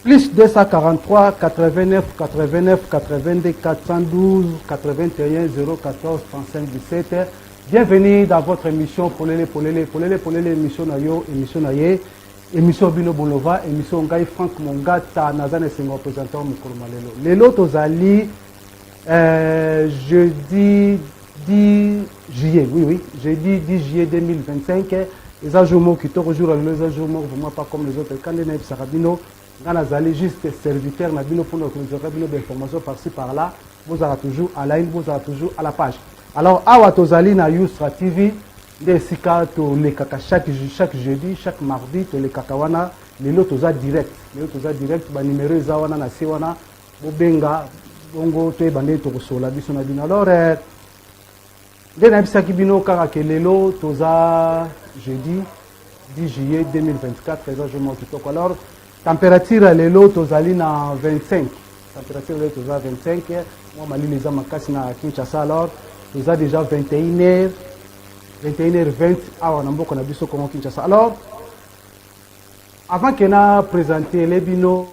Plus 243 89 89 82 412 81 014 35 17. Bienvenue dans votre émission Polele émission Nayo, émission Naye, émission Bino Bolova, émission Ngai Franck Mongata, Nazane Sengo représentant Moukourma Lelo. Lelo Tozali, jeudi 10 juillet, oui, jeudi 10 juillet 2025. Les ajournements qui sont toujours les ajournements, vraiment pas comme les autres. Quand les naïfs Sarabino, quand vous allez juste serviteur, Nabino pour nous donner des informations par-ci par-là, vous aurez toujours à la ligne, vous aurez toujours à la page. Alors, Awa Tozali na Yusra TV, des sika to les kaka chaque jeudi, chaque mardi, to les kakawana, les lots toza direct, ba numéro zawana na sewana, bobenga, bongo te bande to sola biso na bino. Alors, des naïfs bino kaka ke lelo toza jeudi 10 juillet 2024, exactement qui toque. Alors, température lelo tozali na 25. Température lelo toza 25. Moi mali les amakasi na Kinshasa alors. Nous avons déjà 21h20 à Wanamboko na biso Congo Kinshasa. Alors, avant que nous présenter les binos,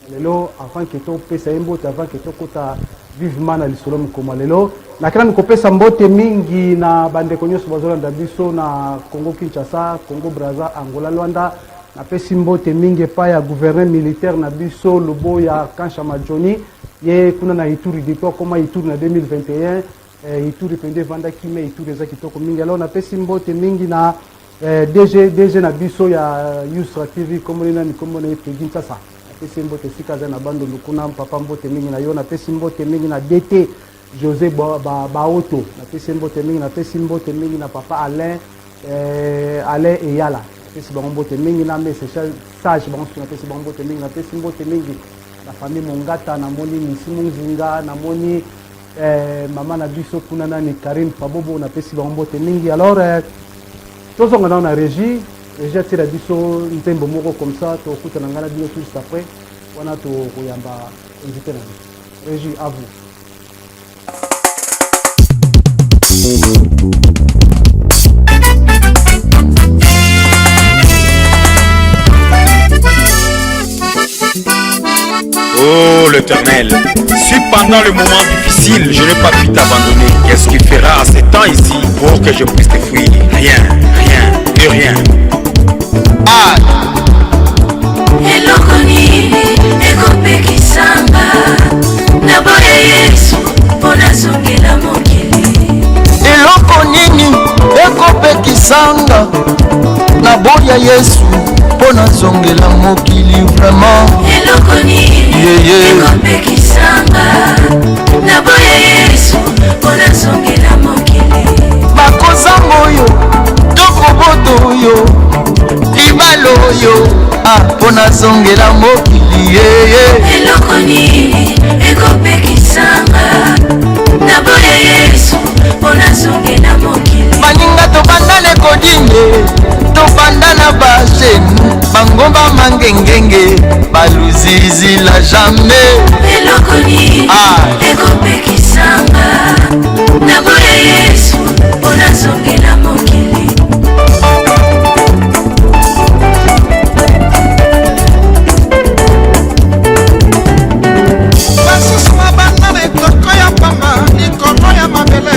avant que tu pesa mbote, avant que tu kota vivement na lisolo mukoma lelo, na kana mukopesa mbote mingi na bande konyoso bazolanda biso na Congo Kinshasa, Congo Brazza, Angola, Luanda, na pesi mbote mingi pa ya gouverneur militaire na biso lobo ya Kansha Majoni. Ye kuna na Ituri depuis comment Ituri na 2021 Ituri pende vanda kime Ituri za kitoko mingi. Alors na pesi mbote mingi na DG na biso ya Yusra TV comme na pegi sasa na pesi mbote sika za na bando lukuna papa mbote mingi na yo na pesi mbote mingi na DT José Baoto na pesi mbote mingi na pesi mbote mingi na papa Alain Eyala pesi mbote mingi na message sage bango na pesi mbote mingi na pesi mbote mingi la famille Mongata, namoni Misimu Zinga, namoni maman na biso kuna nani Karine Pabobo na pesi bambote mingi. Alors tous on a régie tira biso ntembo moko comme ça to kuta na ngana biso juste après wana to koyamba invité na régie à vous. Oh l'Éternel, si pendant le moment difficile je n'ai pas pu t'abandonner, qu'est-ce qu'il fera à ce temps ici pour que je puisse te fuir? Rien, plus rien. Ah! Eloko nini ekopekisanga naboya Yesu mpona zongela mokili. Eloko nini ekopekisanga naboya Yesu mpona zongela mokili vraiment. Eloko nini ekopekisanga naboya Yesu mpona zongela mokili. Bakozanga oyo tokoboto oyo libala oyo mpona zongela mokili. Eloko nini ekopekisanga naboya Yesu mpona zongela mokili. baninga tobanda lekodinge tobanda na bajenu bangomba mangengenge baluzizila jamais. Eloko nini ekopekisanga naboya Yesu mpona zongela mokili. basisuma banda na ekoko ya pamba likolo ya mabele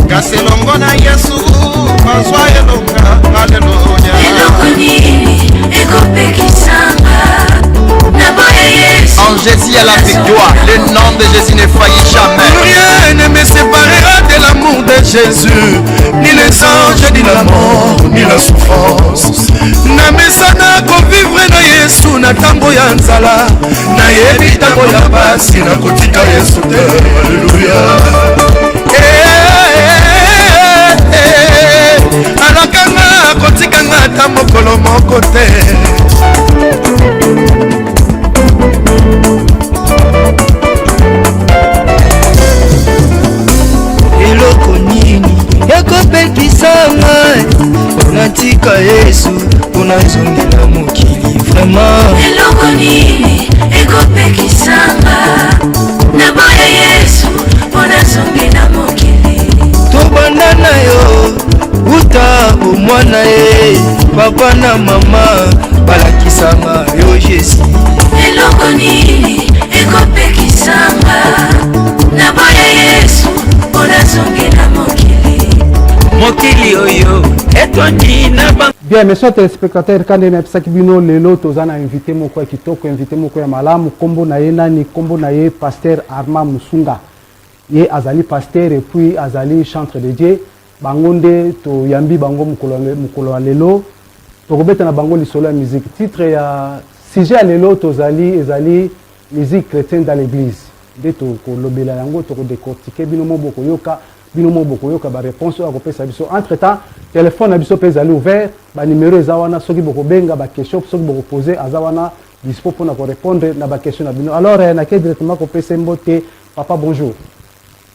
kasi elongo na Yesu bazwa elonga. Haleluya. Eloko nini ekopekisanga naboya Yesu. En Jésus à la victoire, le nom de Jésus ne faillit jamais. Rien ne me séparera de l'amour de Jésus, ni les anges, ni la mort, ni la souffrance. Namesana kovivre na Yesu na tango ya nzala, nayebi tango ya pasi na kotika Yesu te. Alléluia. Alakanga kotikanga ta mokolo moko te. Eloko nini ekopekisanga natika Yesu mpona zongela mokili vraiment. Eloko nini ekopekisanga naboya Yesu mpona zongela mokili. Tobanda na yo uta omwana ye papa na mama balakisanga yo Jésus. eloko nini ekopekisanga na boya Yesu mpona zongela mokili oyo etwani na Bien, mes chers téléspectateurs, quand on a bino lelo tozana invité moko ya kitoko, invité moko ya malamu, kombo na ye nani, kombo na ye pasteur Armand Musunga. Ye azali pasteur et puis azali chantre de Dieu. Bangonde to yambi bango mukolo lelo. To kobeta na bango lisolo ya musique. Titre ya sujet lelo tozali ezali musique chrétienne dans l'église. De to ko lobela yango to ko décortiquer bino moboko yoka. Bino moboko yoka ba réponse à kopesa biso. Entre temps, téléphone na biso pe ezali ouvert, ba numéro ezawana soki boko benga ba question soki boko poser azawana dispo pour na ko répondre na ba question na bino. Alors na ke directement kopesa mbote papa bonjour.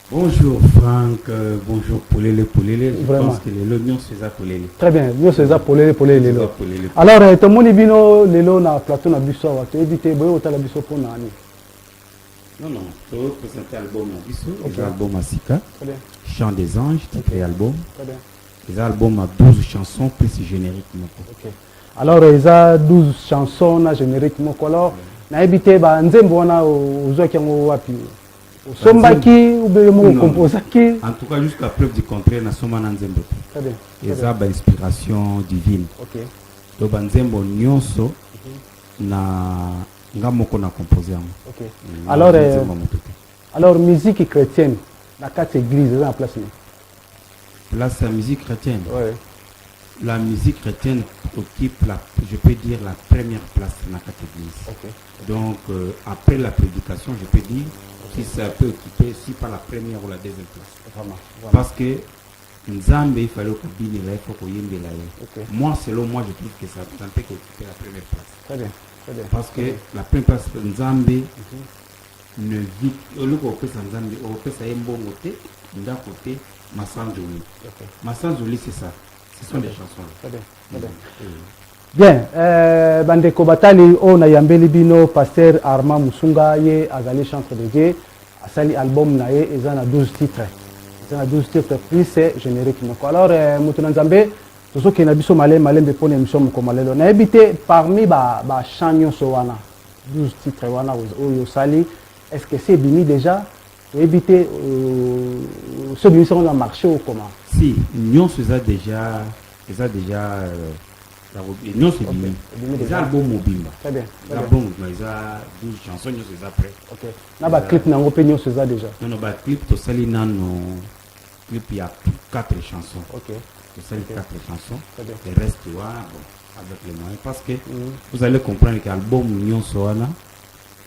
Bonjour Franck, bonjour Polele. Je pense que le nom c'est ça Polele. Très bien, nous c'est ça Polele lelo. Alors to moni bino lelo na plateau na biso wa to éviter boyo ta la biso pour nani. Non, je vais présenter l'album à Bissou, l'album à Sika, Chant des Anges, titre et album. Les albums à 12 chansons plus générique. Okay. Alors, il y a 12 chansons na générique. Alors, na évité, nzembo wana ozo kiango wapi. Sombaki ou bien mo composaki. En tout cas, jusqu'à preuve du contraire, na soma na nzembo. Très bien. Il y a ba inspiration divine. OK. Donc nzembo nyonso na ngamoko na composer. OK. Alors musique chrétienne la quatre églises dans la place. Place la musique chrétienne. Ouais. La musique chrétienne occupe je peux dire la première place dans la quatre églises. Okay. Donc après la prédication, je peux dire si ça peut occuper si pas la première ou la deuxième place. Vraiment. Parce que Nzambe il fallait que il faut que okay. Moi selon moi je trouve que ça peut occuper la première place. Très bien. Très bien. Parce que la première place Nzambe ne vit au lieu que Nzambe au fait ça est bon côté d'un côté Massanjoli. Massanjoli c'est ça. Ce sont des chansons. Très bien. Très bien. Bien, bandeko batali on a yambeli bino pasteur Armand Musunga ye azali chantre de Dieu asali album na ye ezana 12 titres. Ezana 12 titres plus c'est générique moko. Alors mutu nzambe tozoki na biso malembe pona émission moko malelo. Na ebité parmi ba chanyon so wana 12 titres wana oyo sali est-ce que c'est bini déjà éviter ce bini sur le marché ou comment? Si nous faisons déjà non c'est bien. Les albums mobiles. Très bien. L'album ils a 12 chansons nous c'est après. OK. Na ba clip na ngopé nous c'est ça déjà. Non ba clip to sali nano clip il y a 4 chansons. OK. To sali 4 chansons. Le reste bon avec les moyens parce que vous allez comprendre que l'album Union Soana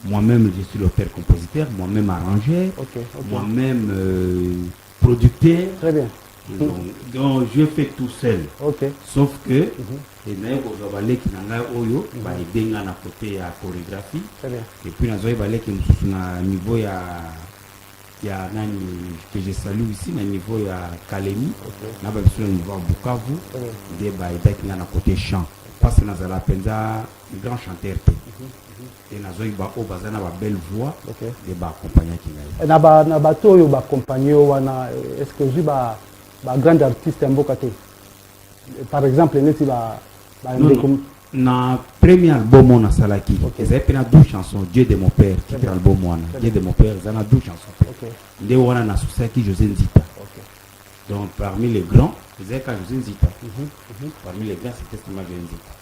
moi-même je suis l'auteur-compositeur, moi-même arrangeur, moi-même producteur. Très bien. Donc je fais tout seul. OK. Sauf que et naye kozabale ki nanga oyo ba ebenga na côté ya chorégraphie. Très bien. Et puis nazoye balé ki mususu na niveau ya nani que je salue ici na niveau ya Kalemi. Na ba biso na niveau ya Bukavu. De ba ebeki na côté chant. Parce que nazala penza grand chanteur. Et nazoye ba o bazana ba belle voix. De ba accompagner ki ngai. Na ba to yo ba accompagner wana est-ce que ba grand artiste mboka te? Par exemple neti ba na premier album on a salaki ils avaient pris 12 chansons Dieu de mon père qui est album wana Dieu de mon père ils en a 12 chansons nde wana na susaki José Nzita donc parmi les grands ils avaient quand José Nzita parmi les grands c'était seulement José Nzita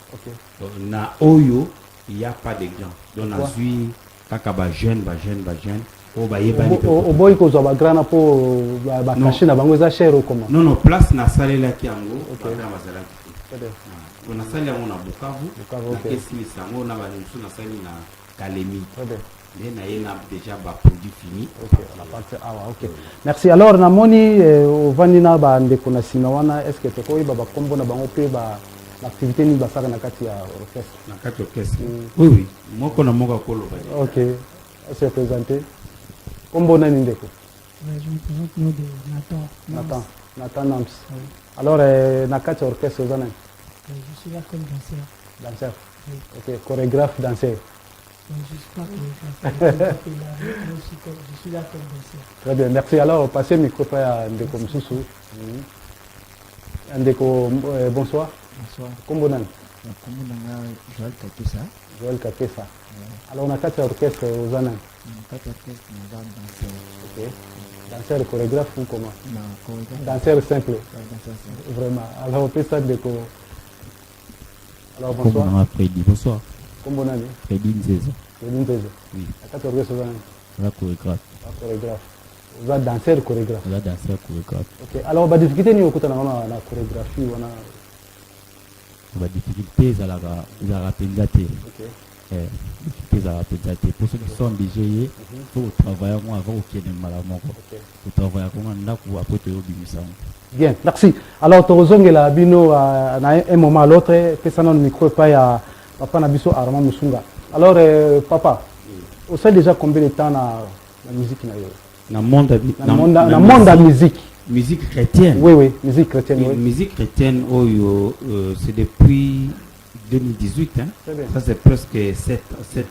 donc na oyo il y a pas de grands donc na zui kaka ba jeune o ba yebani o boy ko zo ba grana po ba cacher na bango za cher ou comment? Non place na salela ki yango ba grana bazalaki on a sali yango na Bukavu na kesi sango na ba nsu na sali na Kalemi na yena déjà ba produit fini. La partie OK. Merci. Alors na moni vanina ba ndeko na sinawana est-ce que to ko ba kombo na bango pe ba l'activité ni ba saka na kati ya orchestre? Na kati orchestre. Oui moko na moko kolo ba. OK. Se présenter kombo na ndeko? Je me présente nom de Nathan Nams. Alors na kati orchestre zana? Je suis là comme danseur. Danseur. Oui. OK, chorégraphe, danseur. Je ne suis pas chorégraphe. Je suis là comme danseur. Très bien, merci. Alors, passez le micro à Ndeko Msusu. Ndeko, bonsoir. Bonsoir. Comment vous Joël Katusa. Joël Kapesa. Alors on a 4 orchestres aux Anan. 4 orchestres, nous avons dansé. Ok. Danseur chorégraphe ou comment? Non, chorégraphe. Danseur simple. Danseur simple. Vraiment. Alors on peut ça de quoi? Alors Comme bonsoir. on a Freddy, bonsoir. Comment on a dit? Freddy Nzeza. C'est une thèse. Oui. À 4 orchestres aux Anan. On a chorégraphe. Chorégraphe. Vous êtes danseur chorégraphe. On a danseur chorégraphe. Ok. Alors la difficulté ni okuta na la chorégraphie on a. On va difficulté à la penza. Ok. Difficulté à la penza. Pour ceux qui sont déjà, il faut travailler avant qu'il y ait des malades. Il faut travailler avant après te obéir. Bien, merci. Alors tozongela bino à un moment à l'autre que ça non micro pas ya papa Nabiso Armand Musunga. Alors papa, vous savez déjà combien de temps la musique na yo? Dans le monde de la musique. Musique chrétienne. Oui, musique chrétienne. Oui. Musique chrétienne, c'est depuis 2018. Hein. Ça, c'est presque 7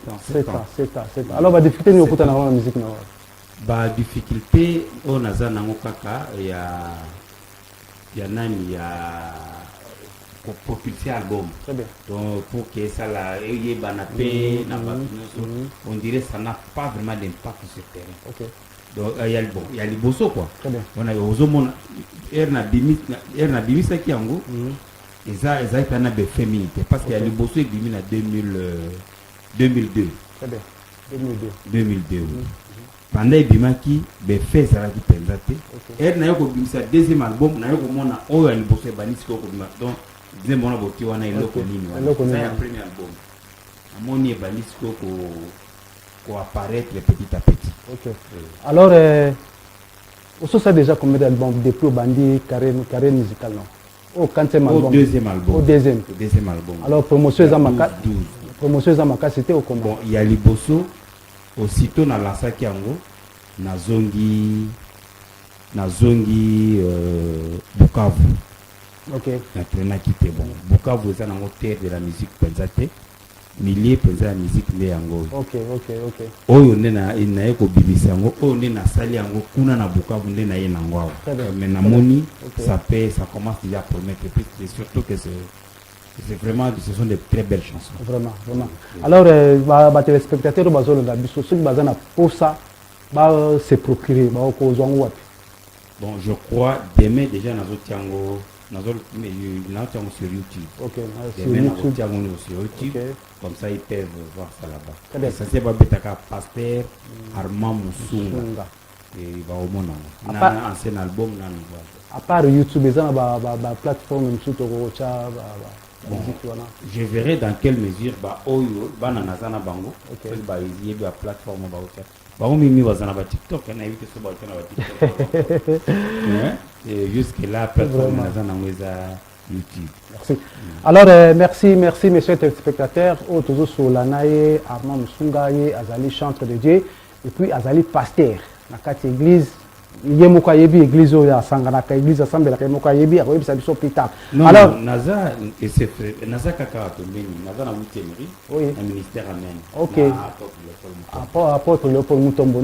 ans. Alors, la difficulté, nous avons la musique. La difficulté, on a kaka, il y a propulser album. Très bien. Donc, pour que ça on dirait que ça n'a pas vraiment d'impact sur le terrain. Ok. Donc il y a les bossos quoi. Très bien. On a erna bimisa qui ango. Et ça est un peu féminin parce qu'il y a les bossos qui bimina 2002. Très bien. 2002. Pendant bimaki be fait ça qui pensate. Erna yoko bimisa deuxième album na yoko mona oyo ali bosso banisi ko bimisa. Donc deuxième mona boti wana iloko nini wana. Ça est premier album. Amoni banisi ko apparaître petit à petit. Ok. Alors, vous savez déjà combien d'albums depuis au Bandi carré musical non? Au deuxième album. Au deuxième album. Alors, promotion Zamaka, c'était au combat. Bon, il y a les Bosso, aussitôt dans la Sakiango, na zongi Bukavu. Ok. Na traîna qui était bon. Bukavu, c'est un terre de la musique pensate. Milliers de la musique de yango. Ok. Oyo nena ko bibisa yango, oyo nena sali yango kuna na Bukavu nena ye nango. Mais na moni ça commence déjà à promettre et surtout que c'est vraiment ce sont de très belles chansons. Vraiment. Alors les téléspectateurs bazolo da biso ceux qui bazana pour ça ba se procurer ba ko zongo wapi. Bon, je crois demain déjà na zotiango sur YouTube. Ok, sur YouTube. Comme ça, ils peuvent voir ça là-bas. Ça, c'est pas Pasteur Armand Musunga. Et il va au monde. On a un ancien album. À part YouTube, ils ont une plateforme. Je verrai dans quelle mesure Oyo, Bananazana Bango, il y a une plateforme. TikTok, jusque-là, plateforme YouTube. Merci. Alors, merci, messieurs téléspectateurs. Toujours sur l'anaïe, Armand Musunga, Azali chantre de Dieu, et puis Azali pasteur. Dans la église, il y a une église, il y a une église, il y a une église, alors, Naza Kaka, Naza na Moutémeri, un ministère Amen. Ok. Apôtre Léopold Mutombo,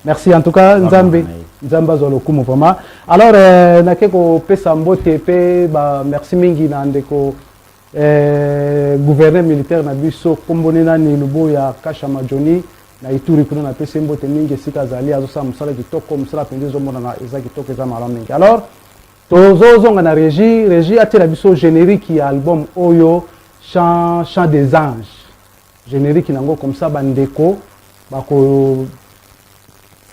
merci en tout cas, Nzamba Zolokumo vraiment. Alors, nakeko pesa mbote pe merci mingi na ndeko gouverneur militaire na biso kombonena ni lubo ya Kashama Johnny na Ituri kuna na pesa mbote mingi sika zali azosa musala kitoko musala pendezo mona na eza kitoko eza malamu mingi. Alors, tozozonga na régie atela biso générique ya album oyo chant des anges. Générique nango comme ça bandeko bako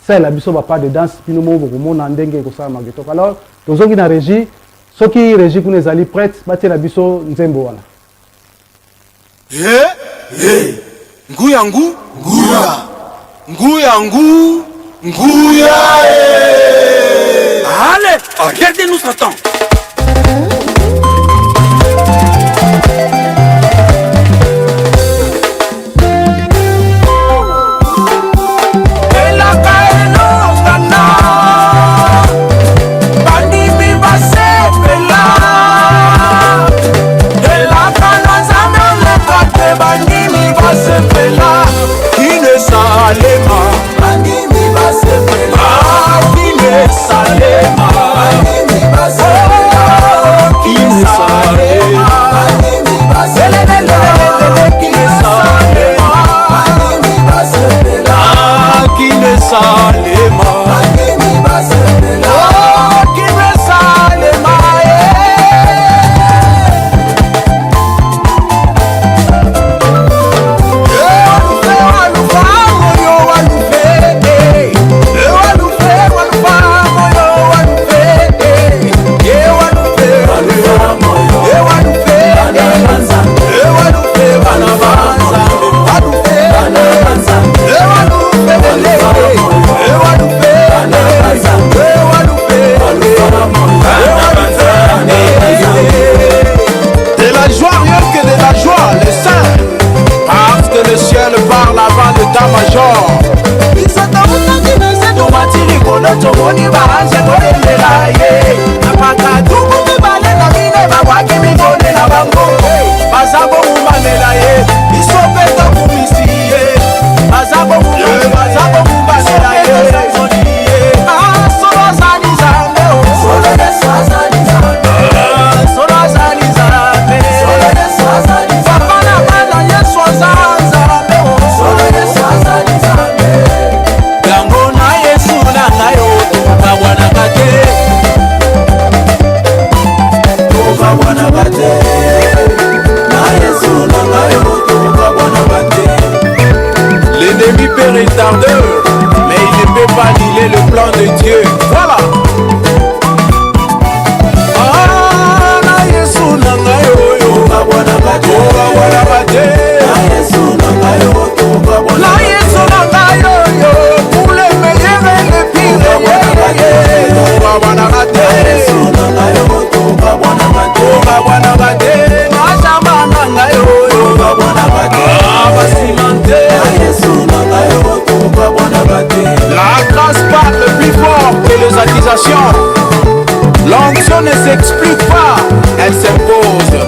c'est la biso ba pas de danse pino mo boko mona ndenge ko ça mageto. Alors tozongi na régie soki régie kuna ezali prête batela biso nzembo wana. Nguya Allez, regardez-nous ça temps. Salema, Salema, De la joie, rien que de la joie, les saints, parce que le ciel parle avant l'état-major. L'ennemi peut retarder, mais il ne peut pas annuler le plan de Dieu. Voilà. Pour les meilleurs et les pires. La grâce parle plus fort que les accusations. L'onction ne s'explique pas, elle s'impose.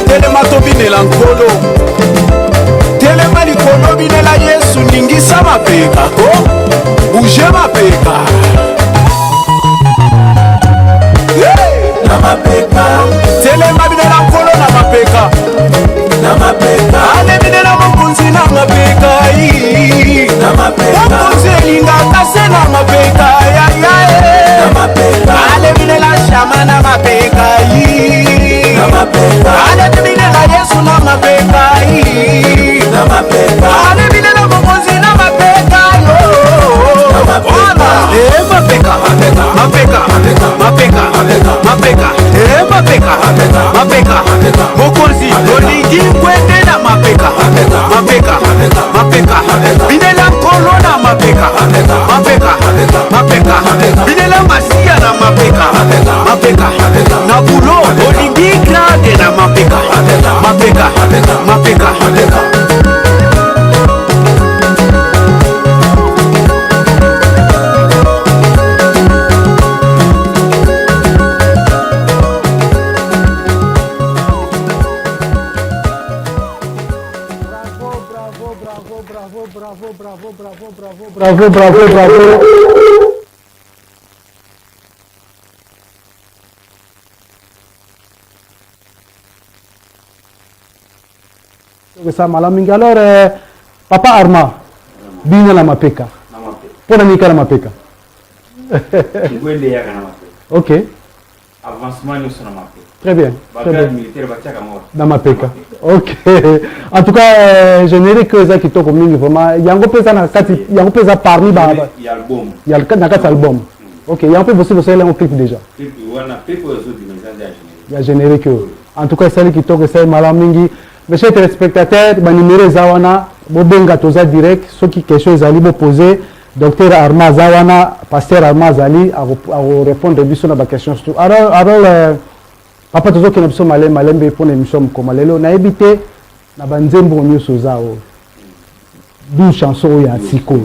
Telema tobinela nkolo telema likolo binela Yesu ningisa mapeka ko bouge mapeka na mapeka telema binela nkolo na mapeka ale binela mokunzi na mapeka mokunzi elingaka se na mapeka ale binela shama na mapeka ale binela Yesu na mapeka ale binela mokunzi na mapeka mapeka mokonzi olingi kwende na mapeka binela nkolo na mapeka binela masiya na mapeka na bulo olingi grade na mapeka Bravo. Ça malamingi. Alors, Papa Arma, bina la mapeka. Pona nika la mapeka. Ok. Avancement nous sommes mapeka. Très bien. Dans mapeka. Ok. En tout cas, générique ça qui toko mingi vraiment. Yango pesa na kati, yango pesa parmi ba. Il y a album. Il y a le kati album. Ok. Yango pe bossi bossi un clip déjà. Clip wana pe pour les autres dimensions. Il y a générique. En tout cas, celle qui toko ça malamingi. Mes chers téléspectateurs, ma numéro Zawana, Bobenga Toza direct, ceux qui question Zali me poser, docteur Arma Zawana, pasteur Arma Zali, à répondre à la question. Alors, papa Tozo qui n'a pas malembe pour l'émission comme Lelo, n'a évité, n'a banzembo nyuso zao, 12 chansons ya siko.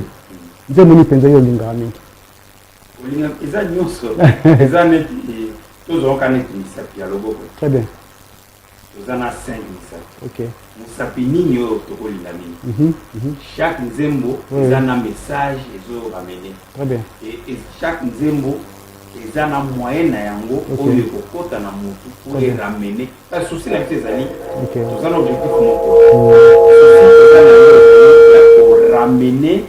Nzembo ni penza yo lingami. Olinga eza nyuso, eza neti, tozo kaneti sapi ya logo. Très bien. tozana 5 misapi. Ok. Musapi nini oyo tokolinga mingi. Chaque nzembo eza na message ezo ramener. Très bien. Et chaque nzembo eza na moyen na yango oyo ekokota na motu pour ramener. Parce que souci na biso ezali tozana objectif moko. Pour ramener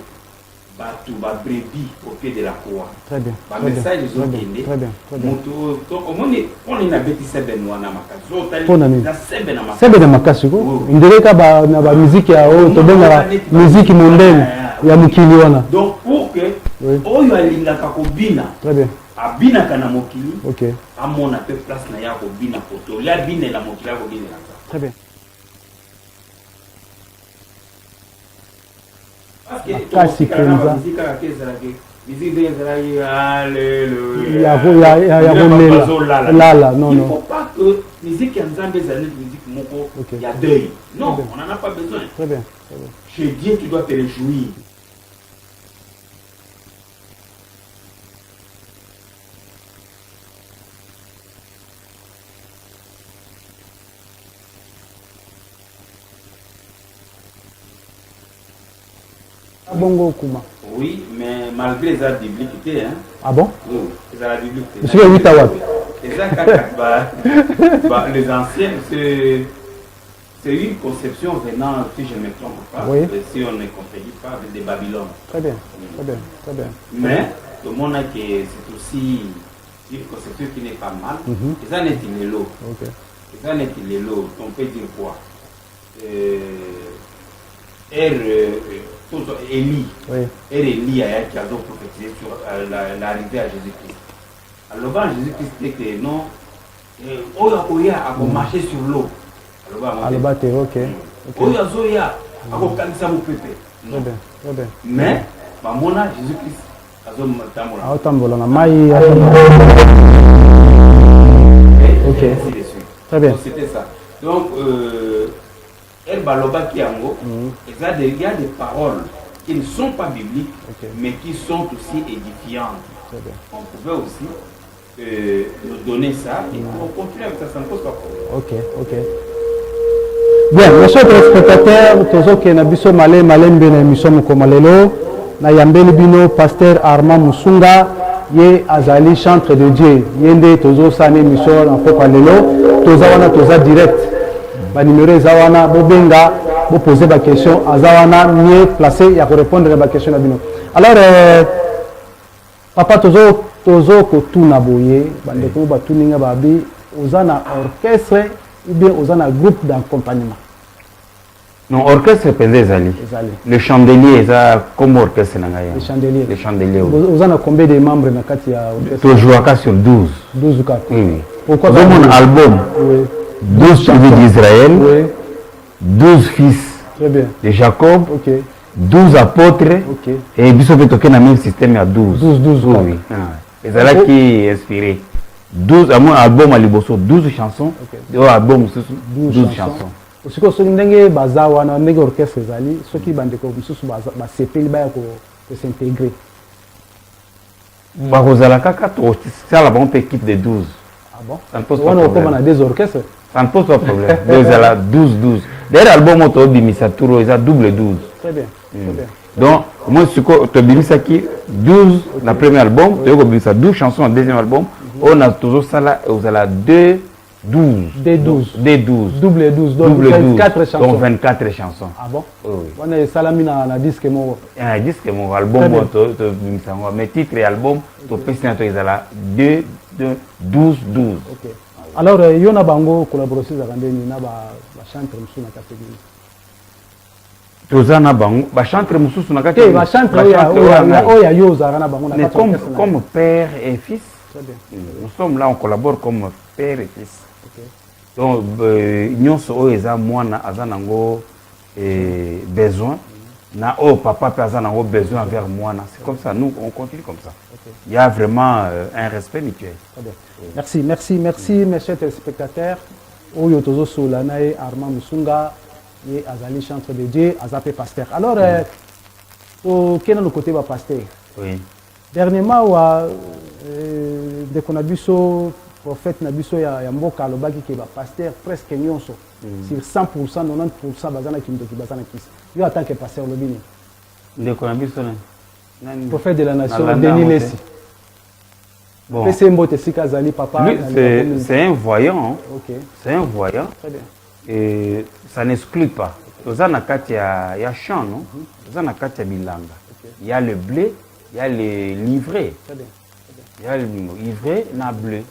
bato ba brebis au pied de la croix. Très bien. Ba message ezo kende. Très bien. Moto omoni on ina beti sebe nwana makazo tali na sebe na makazo. Sebe na makazo ko. Ndireka ba na ba musique ya oyo tobenga musique mondaine ya mukili wana. Donc pour que oyo alingaka kobina. Très bien. Abinaka na mokili. OK. Amona pe place na ya kobina poto. Ya bine la mokili ya kobina na. Très bien. Kasi kwenza lala non il faut pas que musique ya nzambe ezali musique moko ya deuil. Non, on n'en a pas besoin. Très bien. Chez Dieu tu dois te réjouir. Bongo Kuma. Oui, mais malgré les bibliques, hein. Ah bon? Oui, c'est la biblique. Monsieur 8 à Watt. Les anciens, c'est une conception venant, si je ne me trompe pas, si on ne contredit pas, de Babylone. Très bien, très bien, très bien. Mais le monde que c'est aussi une conception qui n'est pas mal. Et ça n'est pas l'élo. Et ça n'est pas l'élo. On peut dire quoi? Élie, Élie qui a donc prophétisé sur l'arrivée à Jésus-Christ. Alors, Jésus-Christ dit que non, Oya a marché sur l'eau. Alors, ok. Oya Zoya a commencé à mon pépé. Très bien, très bien. Mais, Mamona, Jésus-Christ a tambola na mai. Ok. Très bien. C'était ça. Donc, El Baloba Kiango, il y a des paroles qui ne sont pas bibliques, mais qui sont aussi édifiantes. On pouvait aussi nous donner ça et on continue avec ça, ça ne pose pas problème. Ok. Bien, monsieur le spectateur, toujours que na biso malé malembe na émission Mokomalelo, na yambeli bino pasteur Armand Musunga, ye azali chantre de Dieu. Yende toujours sa émission en Mokomalelo, toza wana toza direct. Ba numéro ezawana bobenga bo poser ba question azawana mieux placé ya ko répondre à ba question na bino. Alors papa tozo ko tuna boye bande ko ba tuninga babi ozana orchestre ou bien ozana groupe d'accompagnement. Non, orchestre pendant ezali. Le chandelier ça comme orchestre na ngaya. Le chandelier. Ozana combien de membres na kati ya orchestre? To jouer sur 12. 12 cas. Oui. Pourquoi mon album? Oui. 12 tribus d'Israël, 12 fils de Jacob, 12 apôtres, et ils sont dans le même système à 12. 12. Oui. Et c'est là qui est inspiré. 12, à mon album à Liboso, 12 chansons, et au album 12 chansons. Parce que ce ndenge bazawa na ndenge orchestre ezali, ceux qui bandeko mususu ba sepeli ba ko s'intégrer. Ba kozala kaka to ça là on peut quitter de 12. Ah bon? Ça ne pose pas de problème. On a des orchestres. Ça ne pose pas de problème. Donc, il y a 12. D'ailleurs, l'album, on a mis ça double 12. Très bien. Donc, moi, tu as qui 12 dans le premier album, tu as mis ça 12 chansons dans le deuxième album. On a toujours ça là, vous avez 2, 12. D12. Double 12. Donc, 24 chansons. Donc, 24 chansons. Ah bon? Oui. On a salami na disque mo. Un disque mon album, tu as mis ça. Mais titre et album, tu as mis ça 2, 12. Ok. Alors, il y a une collaboration avec les chanteurs mususu na catégorie. Tozana bango, ba chanteur mususu na catégorie. Ba chanteur oya yo zara bango na catégorie. Comme père et fils. Très bien. Nous sommes là, on collabore comme père et fils. Okay. Donc, nyonso oyo eza mwana aza nango besoin. Na papa peut avoir nango besoin envers mwana. C'est comme ça, nous on continue comme ça. Okay. Il y a vraiment un respect mutuel. Très bien. Merci, mes chers téléspectateurs. Oyo tozo solana e Armand Musunga et azali chantre de Dieu, azapé pasteur. Alors, quel est le côté de pasteur? Oui. Dernièrement, dès qu'on a vu ce prophète Nabiso ya mboka alobaki ke ba pasteur presque nyonso sur 100% 90% bazana kindo ki bazana kisi. Yo en tant que pasteur lobini. Ndeko Nabiso nani? Prophète de la nation Denis Lessi. Bon. C'est Mbote Sikazali papa. C'est un voyant. OK. C'est un voyant. Très bien. Et ça n'exclut pas. Toza na kati ya champ, non? Toza na kati ya bilanga. Il y a le blé, il y a le livret. Très bien. Il y a le livret na blé.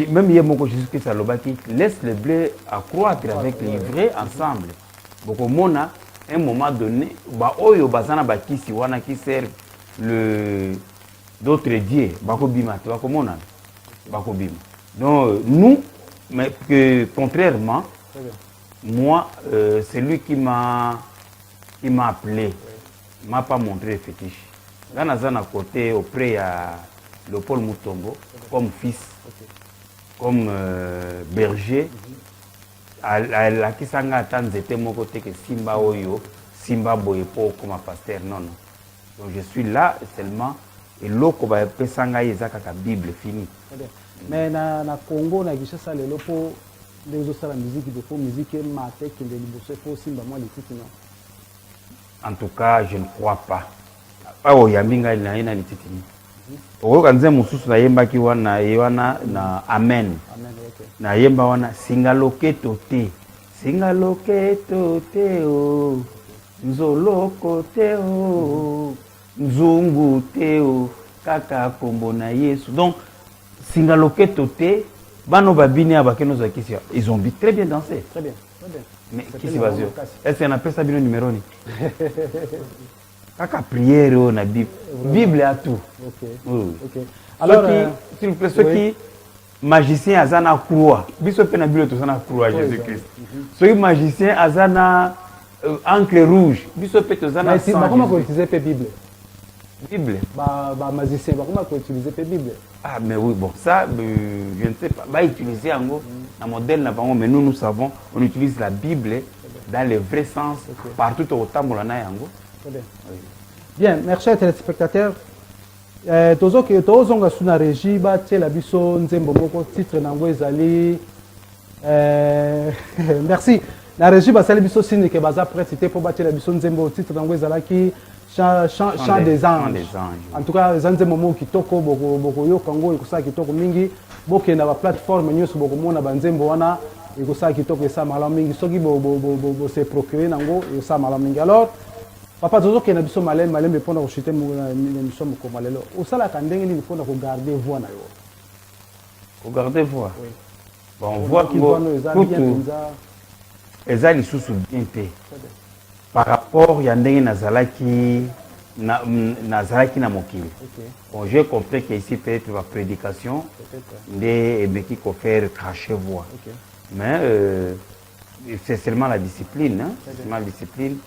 Même hier, mon Jésus-Christ a laisse le blé accroître avec le livret ensemble. Donc, on a un moment donné, oyo bazana bakisi wana qui sert le d'autres dieux, bakobima, tu vois comment on a bakobima. Donc nous, mais que contrairement, moi, c'est lui qui m'a appelé, m'a pas montré le fétiche. Là, on a côté auprès à Léopold Mutombo comme fils, comme berger. La kisanga tanzete mon côté que Simba Oyo, Simba Boyepo comme pasteur, non. Donc je suis là seulement et l'oko ba pesanga ezaka ka Bible fini. Mais na Congo na Kinshasa le lopo les autres la musique de faux musique maté qui de liboso faut Simba moi les titres non. En tout cas, je ne crois pas. Oh yambinga ina ina lititi. Okanze mususu na yemba ki wana na amen. Amen, okay. Na yemba wana singaloketo te. Singaloketo te o. Nzoloko te o. Nzungu te o. Kaka kombo na Yesu. Donc singaloketo te bano babini abakeno za kisia. Ils ont très bien dansé. Très bien. Très bien. Mais qui s'y base? Est-ce qu'on appelle ça bien numéro ni? Kaka prière na Bible. Bible à tout. OK. Oui. OK. Alors s'il vous plaît, ceux qui magicien azana croix. Biso pe na Bible to sana croix Jésus Christ. Ceux qui magicien azana encre rouge. Biso pe to sana sang. Mais comment utiliser la Bible? Bible. Bah magicien, comment utiliser la Bible? Ah mais oui, bon, ça je ne sais pas. Bah utiliser en gros un modèle na bango, mais nous savons, on utilise la Bible dans le vrai sens partout au temps na yango. Bien, merci chers téléspectateurs. Tozo que tozonga suna régie ba tela biso nzembo moko titre nango ezali merci. La régie ba sala biso signe que baza prêt c'était pour battre la biso nzembo titre nango ezalaki chant des anges. En tout cas, les anges momo kitoko boko yo kango ikosa kitoko mingi boke na ba plateforme nyuso boko mona banzembo wana ikosa kitoko esa mala mingi soki bo se procurer nango esa mala mingi. Alors papa tozo ke na biso malembe pona ko chiter mu émission ko malelo osala ka ndenge ni pona ko garder voix na yo ko garder voix. Oui. Bon voix qui ezali susu bien te par rapport ya ndenge nazalaki na mokili. Bon j'ai compris que ici peut-être la prédication ndé ebeki ko faire cracher voix. Mais c'est seulement la discipline, hein? C'est seulement la discipline.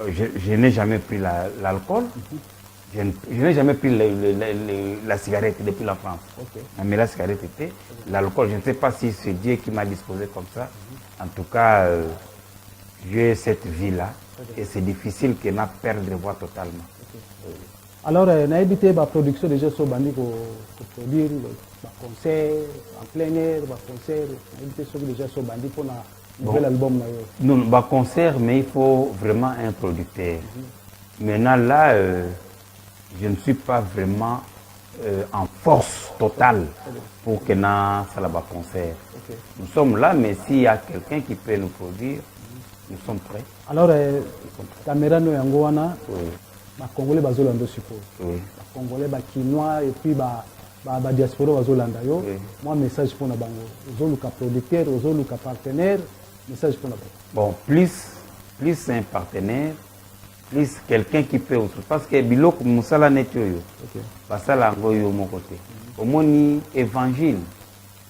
Je n'ai jamais pris l'alcool, je n'ai jamais pris la cigarette depuis la France. Mais la cigarette était l'alcool. Je ne sais pas si c'est Dieu qui m'a disposé comme ça. En tout cas, j'ai cette vie-là et c'est difficile que n'a perdre voix totalement. Alors, on a évité la production déjà sur Bandi pour produire des concerts en plein air, des concerts. On a évité déjà sur Bandi pour nouvel album. Non, bah concert, mais il faut vraiment un producteur. Maintenant là, je ne suis pas vraiment en force totale pour que ça la concert. Nous sommes là, mais s'il y a quelqu'un qui peut nous produire, nous sommes prêts. Alors, caméra no yangoana, les Congolais bazolanda suppose. Les Congolais Kinois et puis la diaspora bazolanda yo. Moi message pour na bango. Ozoluka producteur, ozoluka partenaire. Message pour la bon, plus un partenaire, plus quelqu'un qui peut autre. Parce que biloko musala netioyo. Basala ngoyo mon côté. Au moni évangile,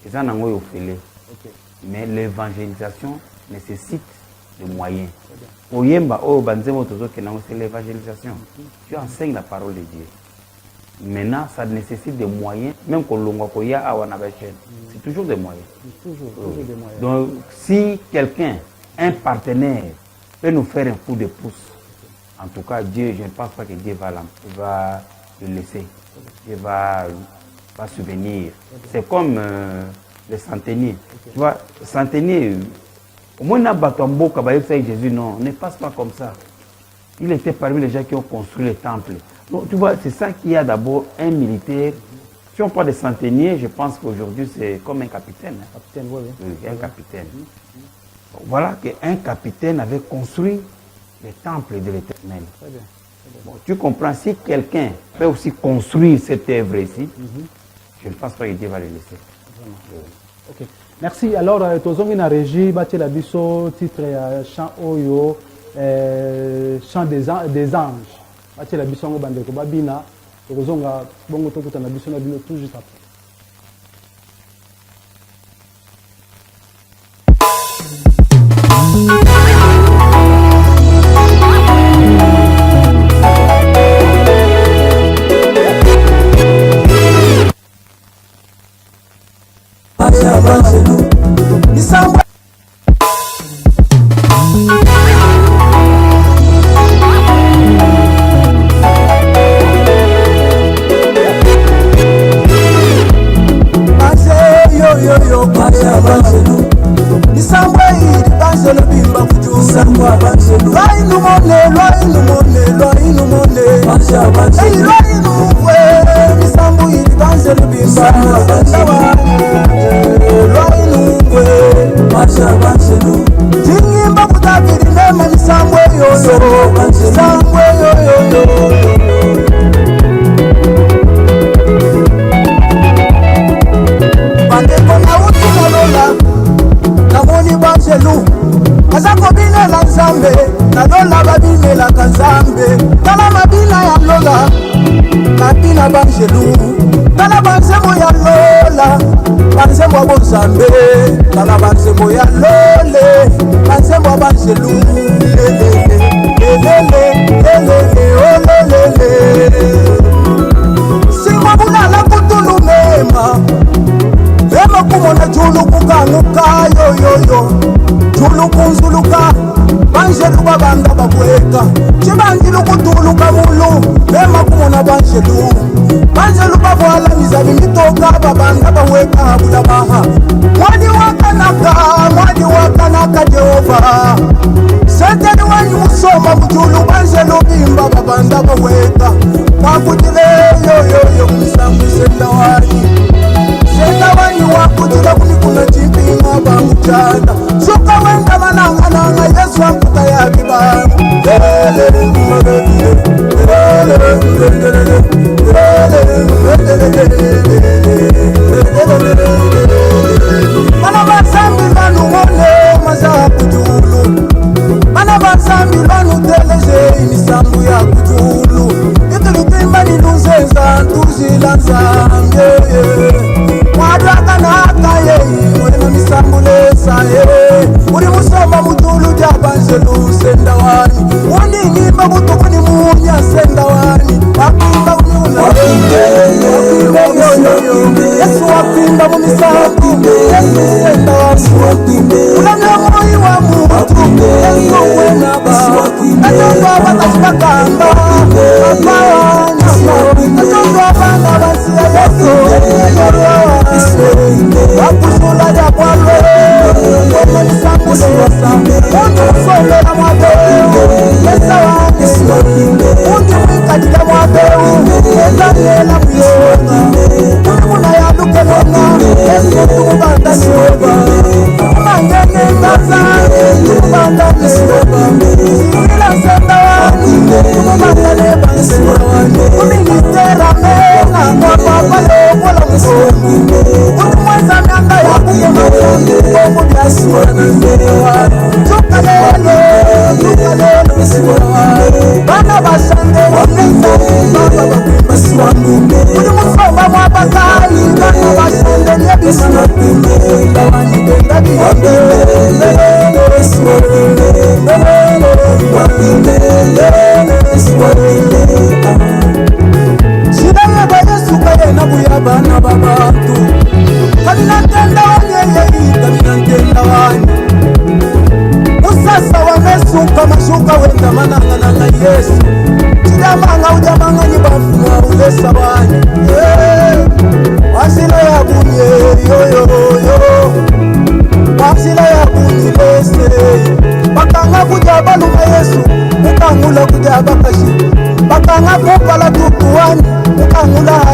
ils en ont fait. Mais l'évangélisation nécessite des moyens. Au yemba o banzemo tozo que c'est l'évangélisation. Tu enseignes la parole de Dieu. Maintenant, ça nécessite des moyens, même qu'on l'onga koya awana bachen. C'est toujours des moyens. Toujours des moyens. Donc, si quelqu'un, un partenaire, peut nous faire un coup de pouce, en tout cas, Dieu, je ne pense pas que Dieu va le laisser. Dieu va va souvenir. C'est comme les centeniers. Tu vois, centenier, au moins Nabatambo, Jésus, non, ne passe pas comme ça. Il était parmi les gens qui ont construit les temples. Donc, tu vois, c'est ça qu'il y a d'abord un militaire. Si on parle de centenier, je pense qu'aujourd'hui, c'est comme un capitaine. Capitaine, oui. Oui, un capitaine. Donc, voilà qu'un capitaine avait construit les temples de l'Éternel. Bon, tu comprends, si quelqu'un peut aussi construire cette œuvre ici, je ne pense pas que Dieu va le laisser. Ok. Merci. Alors, tozongi na régie, bati la biso titre chant oyo, chant des anges. Bati la biso ngo bandeko babina, tozonga bongo tokuta na biso na bino tout juste après.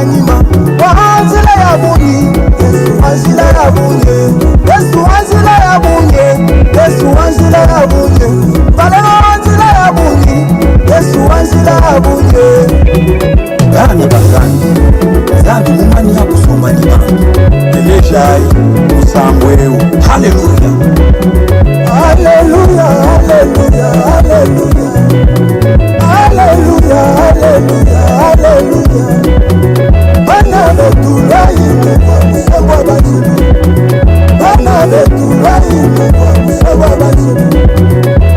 banyima wanzila ya bunyi Yesu wanzila ya bunye Yesu wanzila ya bunye Yesu wanzila ya bunye balema wanzila ya bunyi Yesu wanzila ya bunye Gana bakani Zambi mumani ya kusoma ni bangi Elejai Musambweu Hallelujah Hallelujah Hallelujah Hallelujah Hallelujah Hallelujah Hallelujah Bana betula ime kwa musabwa bajibu Bana betula ime kwa musabwa bajibu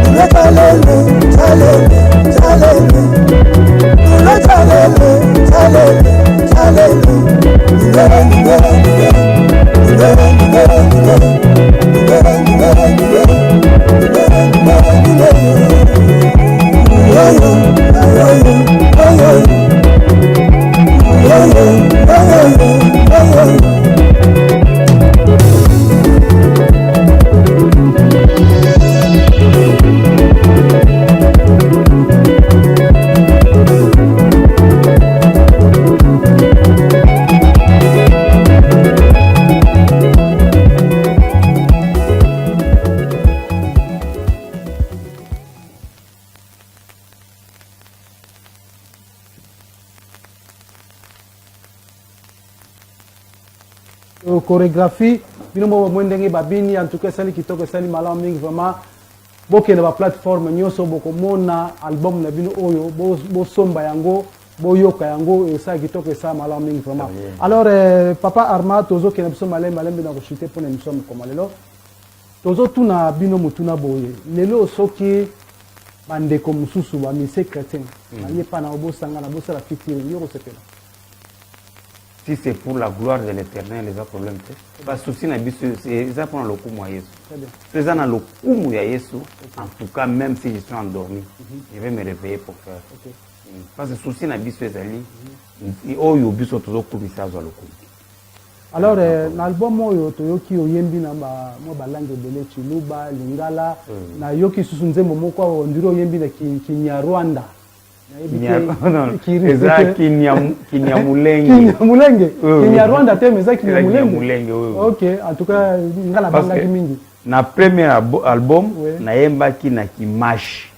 Nule talele, talele, talele Nule talele, talele, talele Nule, nule, nule Nule, nule, nule Nule, nule, nule chorégraphie bino mo mwendenge babini en tout cas sali kitoko sali malamu mingi vraiment bokende ba plateforme nyonso bokomona album na bino oyo bosomba yango boyoka yango esa kitoko esa malamu mingi vraiment alors papa Arma tozokende biso malembe na koshute pona émission comme lelo tozotuna bino mutuna boye lelo soki bandeko mususu ba mise chrétien baye pa na obosanga na bosala fikiri yoko sepela. Si c'est pour la gloire de l'éternel, les problèmes. Parce que si c'est ça pour le coup, moi, Yesu. C'est ça dans le coup, Yesu. En tout cas, même si je suis endormi, je vais me réveiller pour faire. Parce que souci na biso ezali, oh yo biso toujours kubisa zo le coup. Alors, l'album oyo toyoki oyembi na ba mo balangue belé chiluba, lingala, na yoki susunzembo moko ondiro oyembi na Kinyarwanda. Kinyamulenge Kinyarwanda te meza Kinyamulenge. OK, en tout cas ngala bangaki mingi. Na premier album na yembaki na Kimash.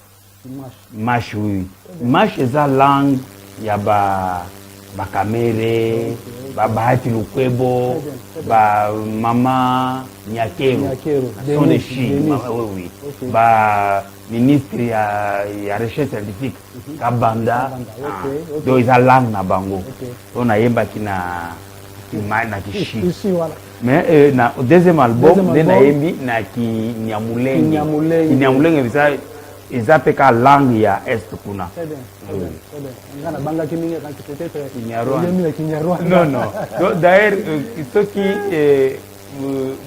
Mash oui. Mash eza langue ya ba Kamere, ba Bahati Lukwebo, ba Mama Nyakero. Sont des Chines, oui. Ba ministre ya recherche scientifique Kabanda. Donc ils ont langue na bango. On a yembaki na Kishi. Mais na deuxième album na yembi na Kinyamulenge. Kinyamulenge bisa ezapeka langue ya est kuna. C'est bien. Ngana bangaki mingi quand peut-être Kinyarwanda. Non. D'ailleurs soki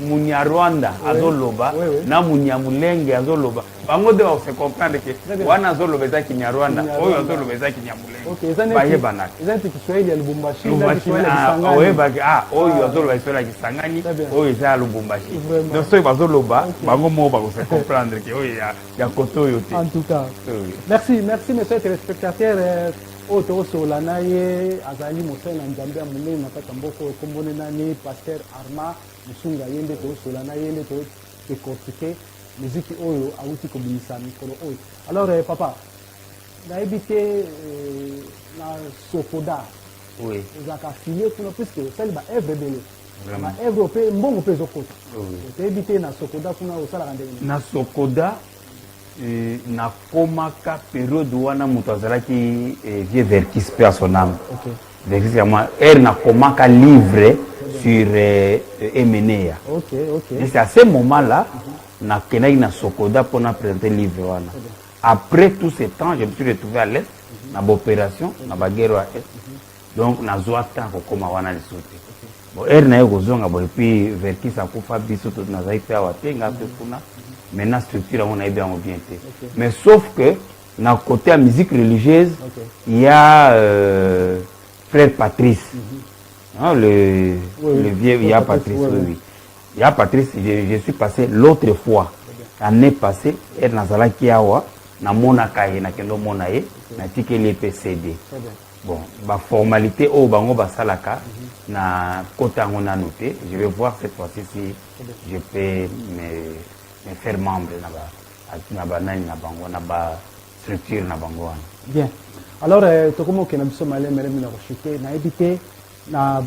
Munyarwanda azoloba na Munyamulenge azoloba bango de se comprendre que wana azoloba za Kinyarwanda oyo azoloba za Kinyamulenge. OK, ezanti Kiswahili ya Lubumbashi oyo azoloba Kiswahili ya Kisangani oyo za Lubumbashi. Donc so bazoloba bango mo ba se comprendre que oyo ya koto yote. En tout cas. Merci messieurs téléspectateurs. Oto solana ye azali mosala nzambe amune na kata mboko kombone nani pasteur Arma musunga yende to solana yende to décortiquer musique oyo awuti ko bilisa mikolo oyo. Alors papa na ebité na Sokoda oui ezaka filé kuna puisque celle ba œuvre belé ma œuvre pe mbongo pe zokota to ebité na Sokoda kuna osala ndenge na Sokoda na komaka période wana mutu azalaki vie Verkis pe à son âme. Verkis kama na komaka livre sur Emenea. Et c'est à ce moment-là na kenaki na Sokoda pour na présenter livre wana. Après tout ce temps, je me suis retrouvé à l'est na opération na baguerre à est. Donc na zoa temps ko koma wana lisuti. Bon na yo kozonga bo puis Verkis akufa biso to na zai pe awatenga pe kuna. Maintenant structure on a bien orienté. Mais sauf que dans le côté la musique religieuse, il y a frère Patrice. Le vieux, il y a Patrice, oui. Il y a Patrice, je suis passé l'autre fois, l'année passée, et dans la Kiawa, na mona kaye na kendo mona ye, na tike les PCD. bon ba formalité au bango basalaka na kota ngona noté. Je vais voir cette fois-ci si je peux me faire membre na bango na ba structure na bango. Bien. Alors tokomo ke na biso malé melemi na kochite na éviter na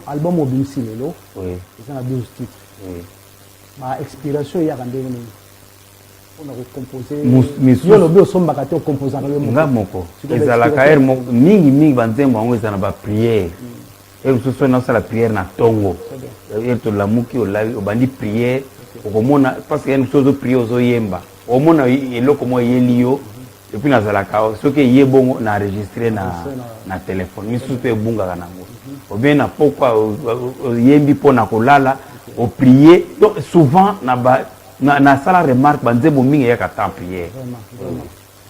album obimisi lelo. Oui. Ça na 12 titres. Oui. Ma expiration ya kandenge ni. On a recomposé. Yo lobi osombaka te composer le moko. Nga moko. Ezalaka er mingi banzembo bango ezana ba prière. Et ce na la prière na tongo. Et to la muki obandi prière okomona parce que une chose prière ozo yemba. Omona eloko mo yeliyo et puis nazalaka soki yebongo na enregistrer na téléphone. Misu pe bunga kanango. Obien na pourquoi yembi pona kolala o prier donc souvent na sala remarque banzembo mingi ya kata prière.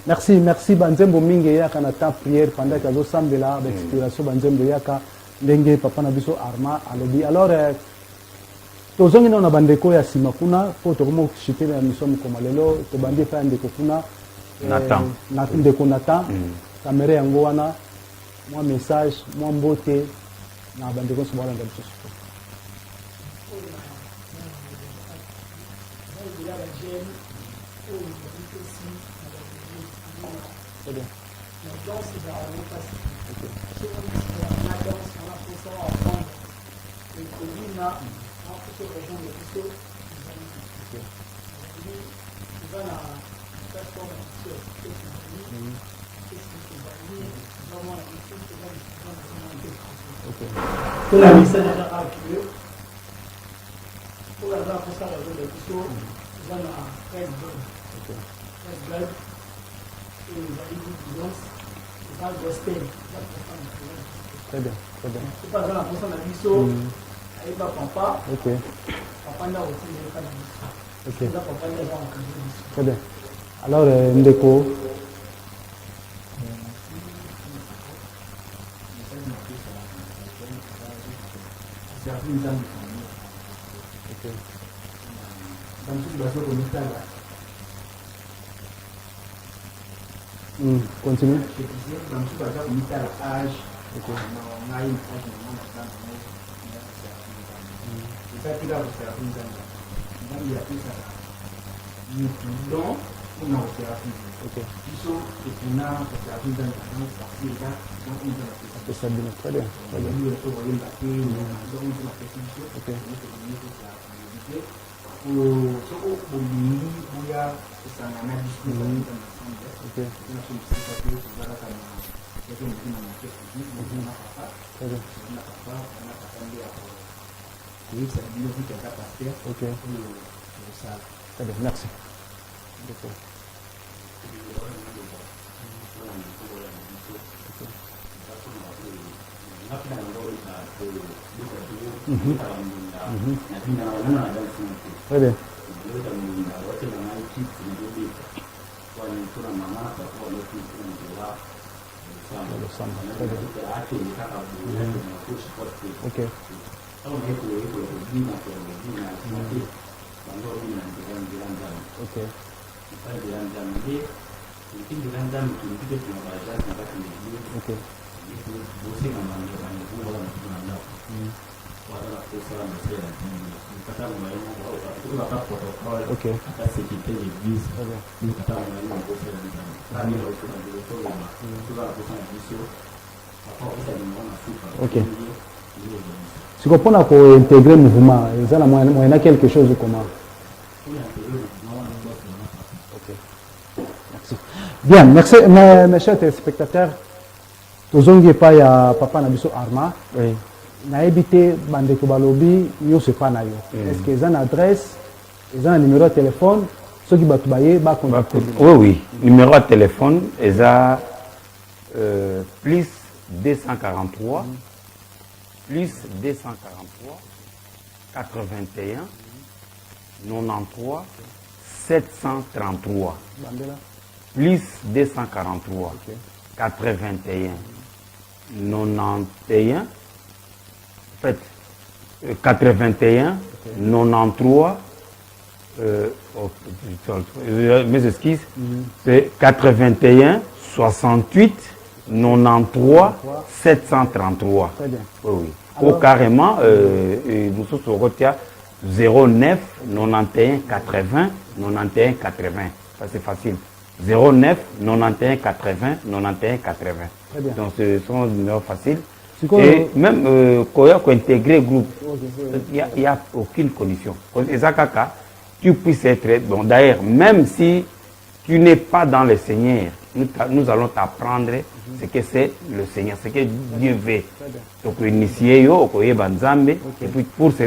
Merci banzembo mingi ya kana ta prière pendant que zo sambela d'expiration banzembo ya ka ndenge papa na biso Arma alobi. Alors tozongi na bandeko ya sima kuna po tokomo chite na mission koma lelo to bandi pa ndeko kuna Nathan na ndeko Nathan kamera yango wana moi message moi mbote na bandeko so bala ngabiso. Très bien. La danse est vraiment facile. La danse, on a fait ça ensemble. Et que lui, là, on a fait les gens de Pisto. Il va la plateforme de Pisto. Pour la message à accueillir, pour la danse, on a fait de Pisto. Il va la Red Bull. Très bien, très bien. C'est pas dans la personne à biseau, elle va papa. Ok. Papa n'a aussi pas de biseau. Ok. Papa n'a pas de biseau. Très bien. Alors, Ndeko. Ok. Continue. Très bien, merci. Très bien. Ok. Ok. Ok. Si vous comprenez pour intégrer le mouvement, il y a quelque chose de comment. Ok. Merci. Bien, merci mes chers téléspectateurs. Tozongi pa ya papa na biso Arma. Oui. Na habité bandeko balobi yo c'est pas na yo. Est-ce que ils ont une adresse, ils ont un numéro de téléphone, ceux qui battent bailler ba contacter. Oui, numéro de téléphone est à plus 243 plus 243 81 93 733 plus 243 81 91 en fait 81 93 mes excuses c'est 81 68 93 733. Très bien. Oui, oui. Alors, ou carrément, nous sommes sur 09 91 80 91 80. Ça c'est facile. 09 91 80 91 80. Très bien. Donc ce sont des numéros faciles. Et même quand il y a intégrer le groupe, il n'y a aucune condition. Tu puisses être. Bon, d'ailleurs, même si tu n'es pas dans le Seigneur, nous allons t'apprendre ce que c'est le Seigneur, ce que Dieu veut. Donc, initier,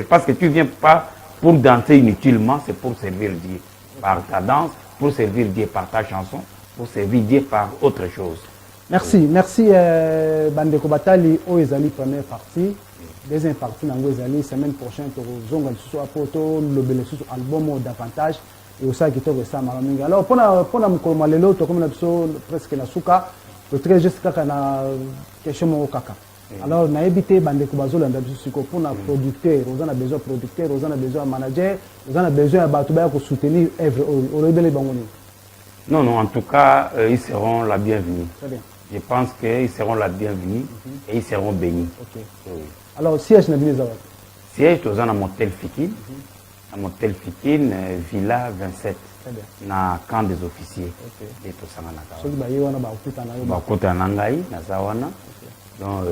parce que tu ne viens pas pour danser inutilement, c'est pour servir Dieu par ta danse, pour servir Dieu par ta chanson, pour servir Dieu par autre chose. Merci Bandeko Batali Oezali première partie, deuxième partie nango ezali semaine prochaine pour zonga lisusu apoto lobele lisusu album davantage et aussi kitoko ça malaminga. Alors pona mukoma lelo to comme na biso presque na suka peut-être juste kaka na question mo kaka. Alors na ebité bandeko bazolanda biso siko pona producteur, ozana besoin producteur, ozana besoin manager, ozana besoin ba to ba ko soutenir œuvre o lebele bangoni. Non, en tout cas, ils seront la bienvenue. Très bien. Je pense qu'ils seront la bienvenue et ils seront bénis. Okay. Oui. Alors, siège na bineza wapi? Siège dans un motel Fikine. Un motel Fikine, Villa 27. Très bien. Na camp des officiers. Okay. Et tout ça na Soki ba yewana ba okuta na yo. Ba okuta na ngai na zawana. Donc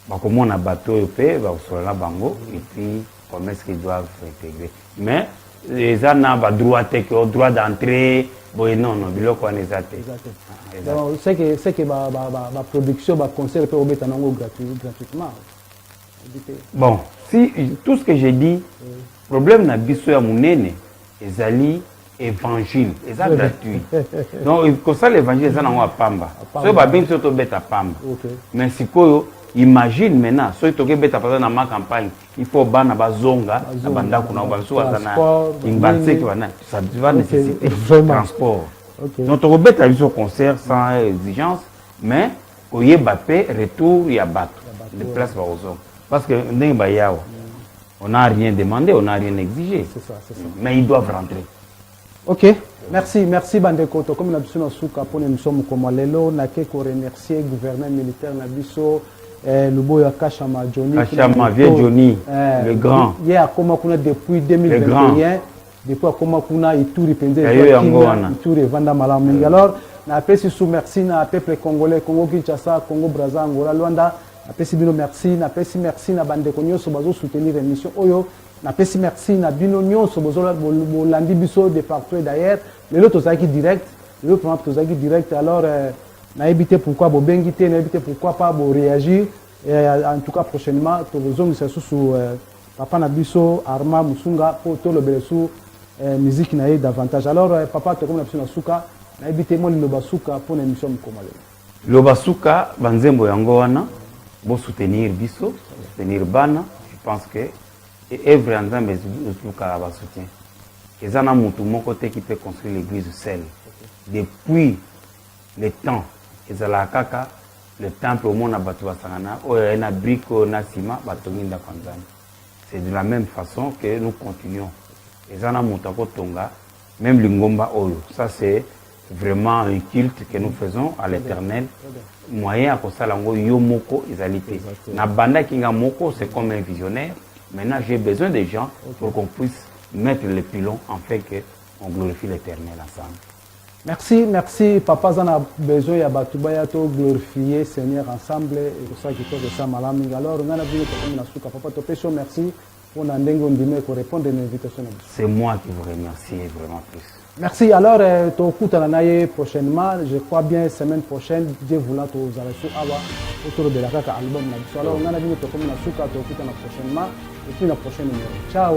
ba komona bateau pe ba osola bango et puis comment est-ce qu'ils doivent intégrer. Mais les ana ba droit d'entrée. Bon, non, biloko wana eza te. Donc, c'est que ma production, ma concert peut remettre en gratuitement. Bon, si tout ce que j'ai dit, problème na biso ya munene, ezali évangile, eza gratuit. Donc, comme ça l'évangile eza nango apamba. So ba biso to beta pamba. Mais sikoyo imagine maintenant, so to ke beta par na ma campagne, il faut bana bazonga, na banda kuna ba so azana. Imbatse ki wana, ça va nécessiter transport. Donc on beta biso concert sans exigence, mais oyeba pe retour ya bato, de place ba ozonga. Parce que ndenge ba yawa. On n'a rien demandé, on n'a rien exigé. C'est ça. Mais ils doivent rentrer. Ok, merci Bandeko. Comme nous avons dit, nous sommes comme Lelo, nous avons remercier le gouverneur militaire Nabiso, le boya Kachama Johnny. Kachama, vieux Johnny, le grand. Il y a comme depuis 2021, depuis comme on a Ituri Pende, Ituri Vanda Malaminga. Alors, nous avons sous merci na peuple congolais, Congo Kinshasa, Congo Brazza, Angola, Luanda. Napesi bino merci, napesi merci na bandeko nyonso bazo soutenir émission oyo, napesi merci na bino nyonso bozola bolandi biso de partout et d'ailleurs, lelo tozaki direct, alors na éviter pourquoi bo bengité, na éviter pourquoi pas bo réagir en tout cas prochainement tozongisa sous papa na biso Arma Musunga pour to lobele sous musique na davantage. Alors papa to comme na biso na suka, na éviter mo lo basuka pour l'émission Mkomale. Lo basuka banzembo yango wana pour soutenir Bisso, soutenir Bana, je pense que Evre André Mesluka va soutien. Et ça n'a mon côté qui peut construire l'église seule. Depuis le temps, le temple au monde a battu Basangana, il y a un brico, na ciment, batonginda Kanzani. C'est de la même façon que nous continuons. Et ça n'a mon tonga, même l'ingomba oyo. Ça c'est vraiment un culte que nous faisons à l'Éternel. Moyen à Kosalango Yomoko Ezalité. Nabanda Kinga Moko, c'est comme un visionnaire. Maintenant, j'ai besoin des gens pour qu'on puisse mettre les pilons en fait qu'on glorifie l'Éternel ensemble. Merci. Papa, on a besoin de Batubaya to glorifier Seigneur ensemble et pour ça qui fait ça malaming. Alors, on a vu que comme Papa, merci pour répondre à l'invitation. C'est moi qui vous remercie vraiment plus. Merci. Alors, tu écoutes la prochainement. Je crois bien semaine prochaine. Dieu voulant tu aux arrêts autour de la caca album. Alors, on a vu que comme la souka tu écoutes prochainement et puis la prochaine numéro. Ciao.